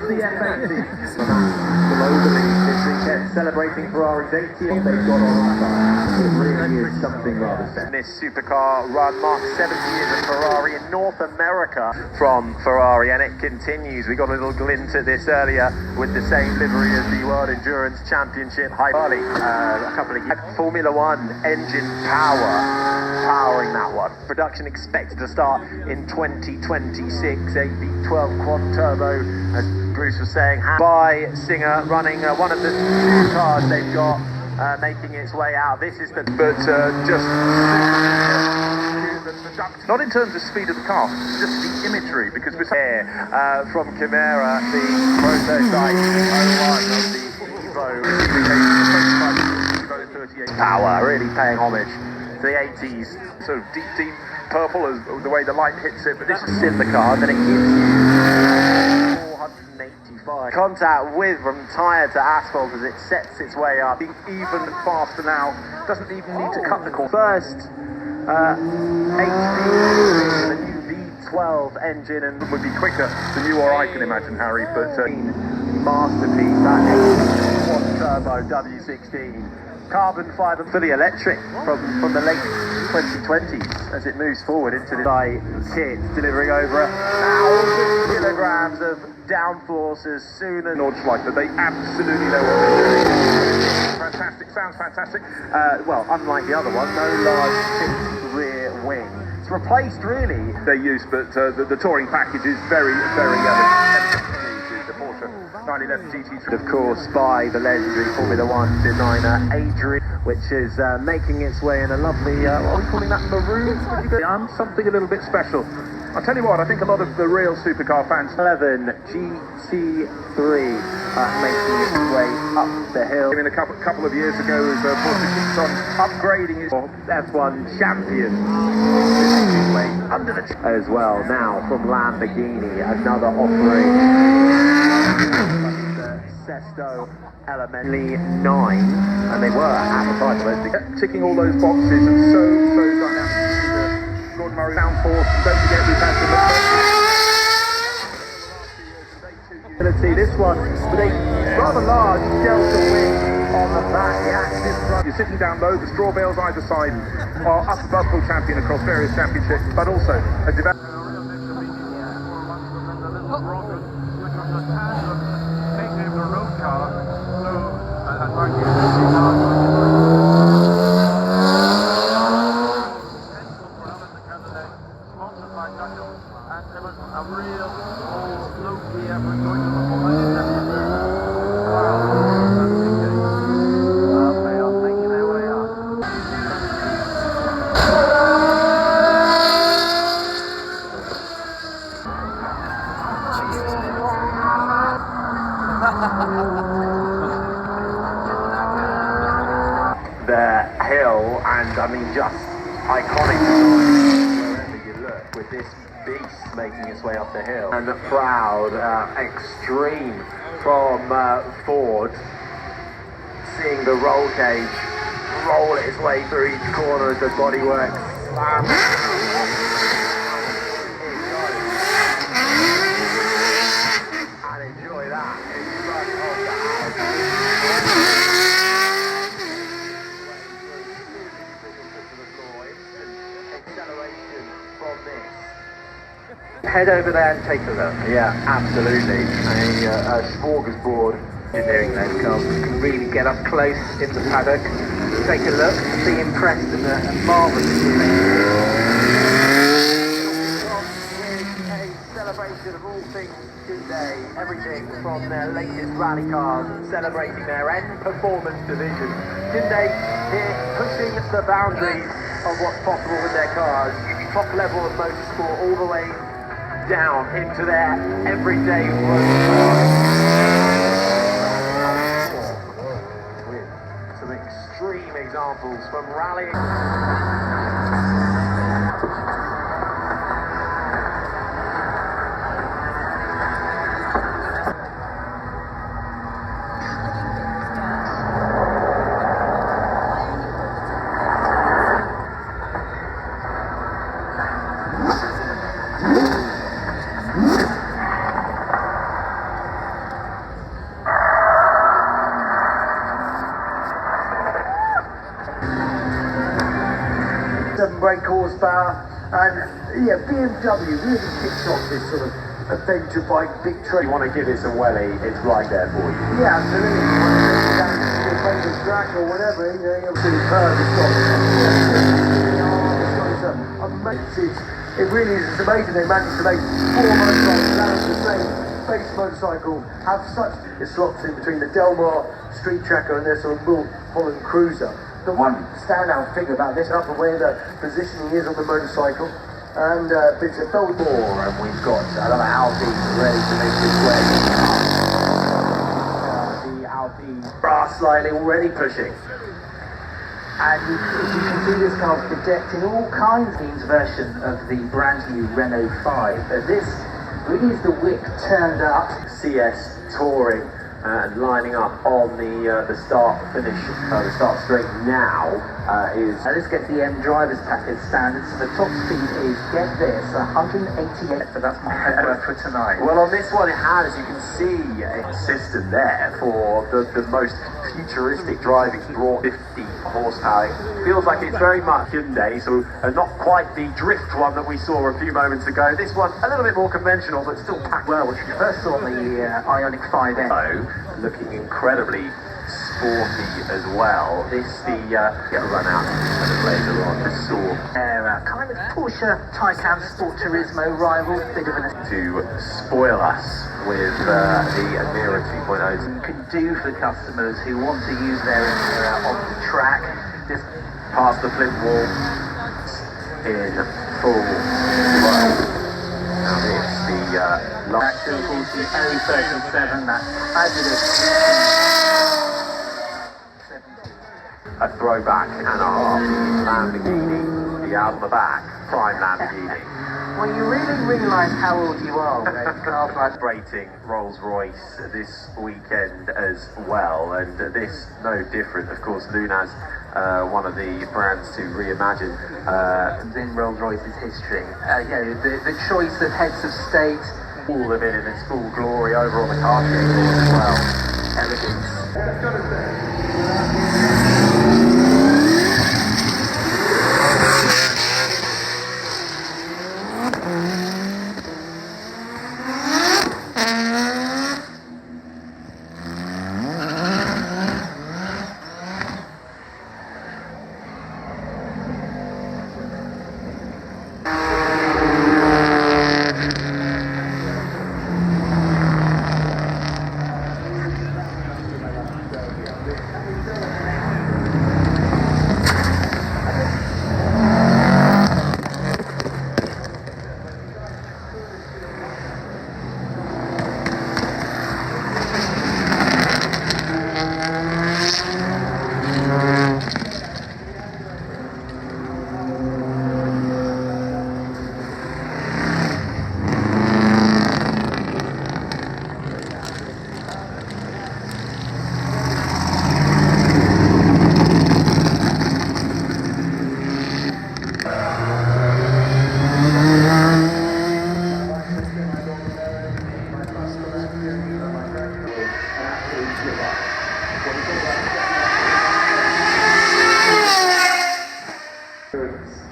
the F80. Globally, this weekend, celebrating Ferrari's 80th, they've got on offer. It really is something rather special. This supercar run marks 70 years of Ferrari in North America from Ferrari, and it continues. We got a little glint at this earlier with the same livery as the World Endurance Championship. Harley, a couple of years. Formula One engine powering that one. Production expected to start in 2026. A V12 quad turbo, as Bruce was saying, by Singer running one of the two cars they've got making its way out. This is the just not in terms of speed of the car, just the imagery, because we're here from Chimera, the prototype 01 of the Evo 38 power, really paying homage to the 80s. So deep purple as the way the light hits it, but this is in the car, and then it gives you 485 contact with from tyre to asphalt as it sets its way up. Even faster now, doesn't even need to cut the corner. First HD, the new V12 engine, and would be quicker than you or I can imagine, Harry, but masterpiece, that 80 quad turbo W16. Carbon fibre, fully electric from the late 2020s as it moves forward into the kit, delivering over 1,000 kilograms of downforce as soon as Nordschleifer, they absolutely know what they're doing. Fantastic, sounds fantastic. Well, unlike the other one, no large tipped rear wing. It's replaced really they use, but the touring package is very elegant. The Porsche 911 GT3, of course, by the legendary Formula One designer Adrian, which is making its way in a lovely, what are we calling that, maroon? Something a little bit special. I'll tell you what, I think a lot of the real supercar fans 11 GT3 making its way up the hill. I mean, a couple of years ago, as Porsche keeps on upgrading his F1 champion under the as well. Now from Lamborghini, another offering. The Sesto Elemento 9, and they were at the title as ticking all those boxes, and so dynamic. Gordon Murray downforce. Don't forget we've had the this one with a rather large delta wing on the back, the active front. You're sitting down low, the straw bales either side are up above full champion across various championships, but also a development. The hill, and I mean just iconic design wherever you look, with this beast making its way up the hill, and the proud extreme from Ford, seeing the roll cage roll its way through each corner as the bodywork slams. And enjoy that in front of the house. Acceleration from this. Head over there and take a look. Yeah, absolutely. A smorgasbord. Engineering those cars can really get up close in the paddock, take a look, be impressed in the marvellous a celebration of all things Hyundai, everything from their latest rally cars, celebrating their end performance division. Hyundai here pushing the boundaries of what's possible with their cars, top level of motorsport all the way down into their everyday road cars. With some extreme examples from rallying. horsepower, and yeah, BMW really kicks off this sort of adventure bike big trade. You want to give it some welly, it's right there for you. Yeah, absolutely. Your favourite track or whatever, you know, you'll see the curve, it's got it really is, it's amazing they managed to make 4 motorcycles out of the same base motorcycle, have such, it slots in between the Delmar street tracker and their sort of Mulholland Cruiser. The one standout thing about this, up and where the positioning is on the motorcycle, and it's a build more, and we've got another Alpine ready to make this way. The Alpine brass slightly already pushing. And you can see this car projecting all kinds of version of the brand new Renault 5. But this really is the whip turned up. CS Touring and lining up on the start finish, the start straight now is. Now let's get the M drivers package standard. So the top speed is, get this, 188. So that's my headwork for tonight. Well, on this one it has, you can see a system there for the most futuristic driving. Brought 50 horsepower. It feels like it's very much Hyundai, so not quite the drift one that we saw a few moments ago. This one a little bit more conventional, but still packed well. Which we first saw the Ioniq 5N. Looking incredibly sporty as well. This get run out a little later on. The Saw kind of Porsche Taycan Sport Turismo rival, bit of an to spoil us with the Admira 2.0. You can do for customers who want to use their Admira on the track. Just past the flint wall in full flow. Now it's the Back to the 037, that fabulous a throwback and a half Lamborghini, the out the back, prime Lamborghini. Well, you really realise how old you are when cars like Celebrating Rolls-Royce this weekend as well, and this no different. Of course, Luna's one of the brands to reimagine in Rolls-Royce's history. The choice of heads of state, all of it in its full glory over on the car shade as well. Elegance.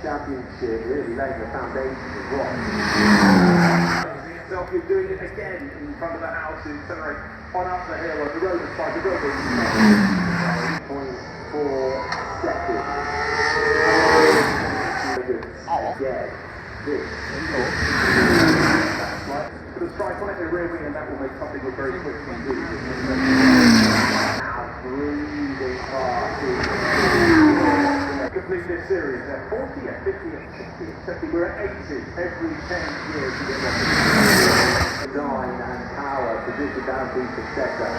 Championship, really laying the foundation of rock. You're doing it again in front of the house, accelerate on up the hill, and the road is like a road. 0.4 seconds. Again, this. Put a strike on it in the rear wing, and that will make something look very quick indeed. Now breathing fast. Complete this series at 40, at 50, at 60, at 70, we're at 80 every 10 years to get that. Design and power, position down to successor.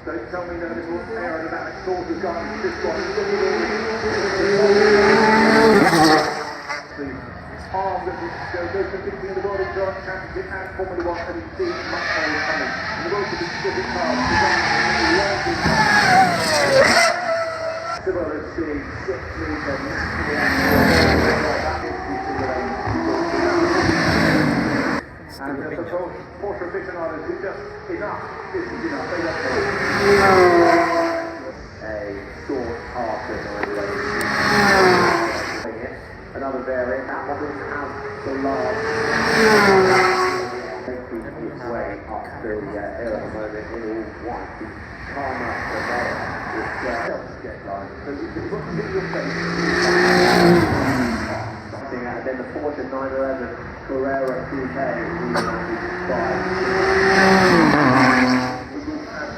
Don't tell me no little aerodynamic sort of gun, this one. The arm that goes competing in the World Endurance Championship and Formula 1, and you see much more coming. In the world of the specific cars, Similar to seeing 6 litre and the Porsche aficionados who just enough, this is enough, they don't a short after 9 another variant. That one doesn't have the large making its way up the hill at the moment in all white. The Karma Ferrari, which helps get line. So you can look at your face. And then the Porsche 911 Carrera Coupe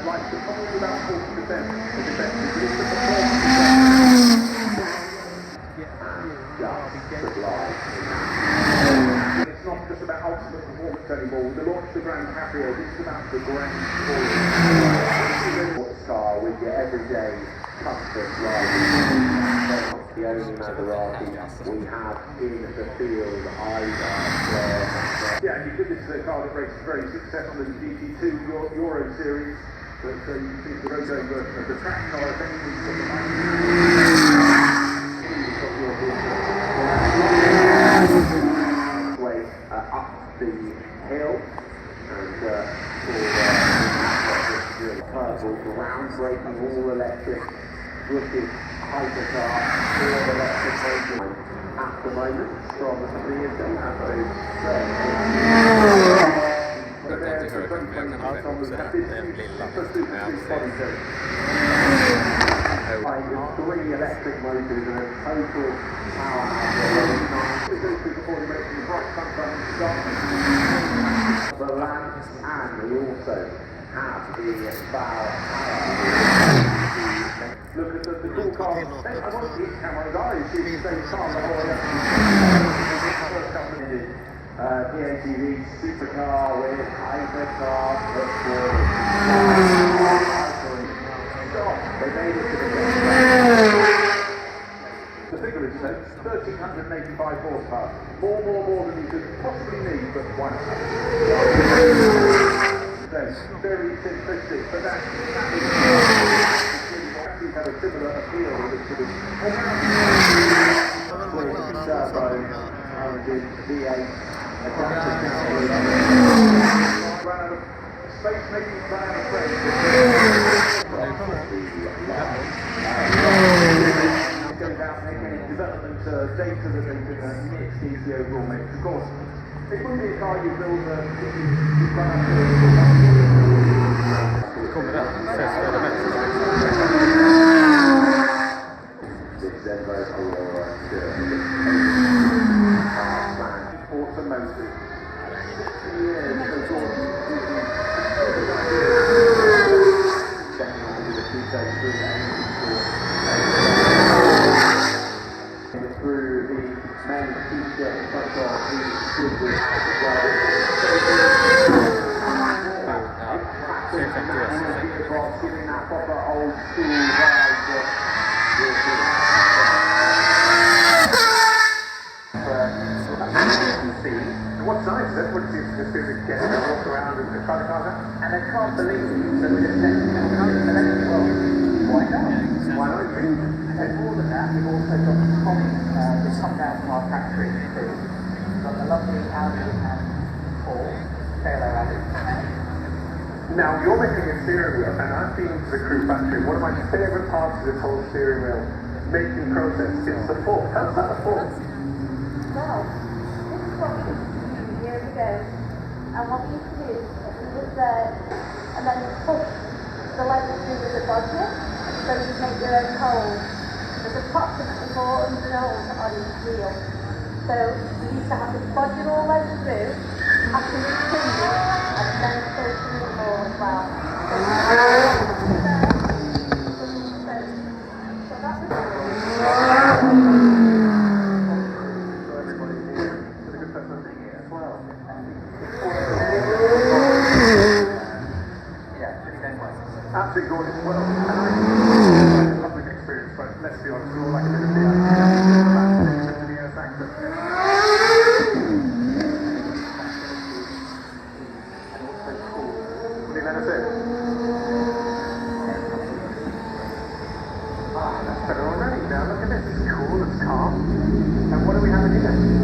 like the probably about 40% of the defense is the performance. It's not just about ultimate performance anymore. With the launch of the Grand Caprio, it's about the grand sports car with your everyday comfort driving. The only Maserati we have in the field either. Yeah, and this is a car that races very successful in the GT2 Euro Series. So you can see the road going version of the track car. If anything's got the way up the hill and for groundbreaking all-electric British hypercar, all-electric motor at the moment from the three electric motors and a total power the lamps, and we also have the bow power. Look at the cool car. I want to see Cameron's eyes. See the same car PHEV supercar with hypercar. They made it to the figure is 1,385 horsepower. More than you could possibly need, but why not? Very simplistic, but that actually had a similar appeal with it to the turbo engine V8 space making plan of going out making any development data that they can mix the overall mix. Of course, it wouldn't be a car you build Kommer det? Sesto Elemento. Automotive. Through the main feature in front of the Goodwood giving that proper old school vibe that what's nice is everybody seems to just be able to get in and walk around and try the cars out. And I can't believe that we're just saying, well, why not? Why not? And more than that, we've also got the comments that come down from our factory too. We've got the lovely Audi and Paul, Taylor Audi. Now, you're making a steering wheel, and I've been to the crew factory. One of my favourite parts of this whole steering wheel making process is the fork. How's that a fork? Well, this is what we used to do years ago. And what we used to do is we would and then push the legs through with the budget, so you can make your own holes. There's approximately 400 holes on each wheel. So we used to have to budget all those through, have to continue, and then go through the hole as well. So that was absolutely gorgeous. Well, and I had a public experience, but let's be honest, we're all like a bit of the air factor. And also cool. Will you let us in? Ah, that's better already. Now look at this. It's cool, it's calm. And what do we have in here?